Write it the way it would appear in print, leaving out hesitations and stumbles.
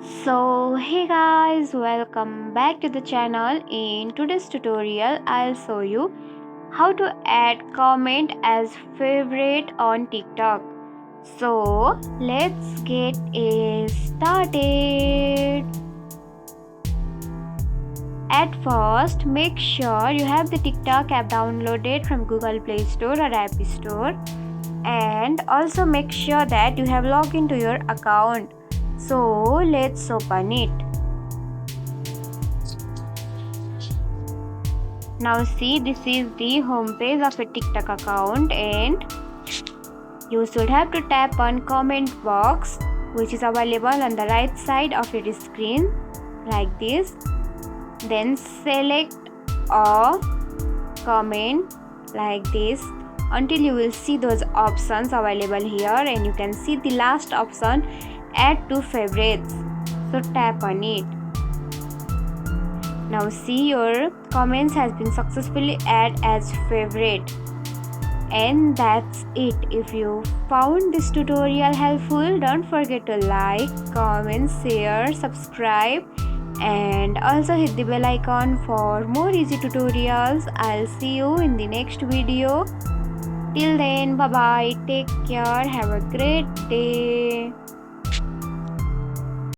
So hey guys, welcome back to the channel. In today's tutorial I'll show you how to add comment as favorite on TikTok. So let's get it started. At first, make sure you have the TikTok app downloaded from Google Play Store or App Store, and also make sure that you have logged into your account. So let's open it. Now see, this is the home page of a TikTok account, and you should have to tap on comment box, which is available on the right side of your screen like this. Then select a comment like this until you will see those options available here, and you can see the last option, add to favorites. So tap on it. Now see, your comments has been successfully added as favorite. And that's it. If you found this tutorial helpful, don't forget to like, comment, share, subscribe, and also hit the bell icon for more easy tutorials. I'll see you in the next video. Till then, bye bye, take care, have a great day.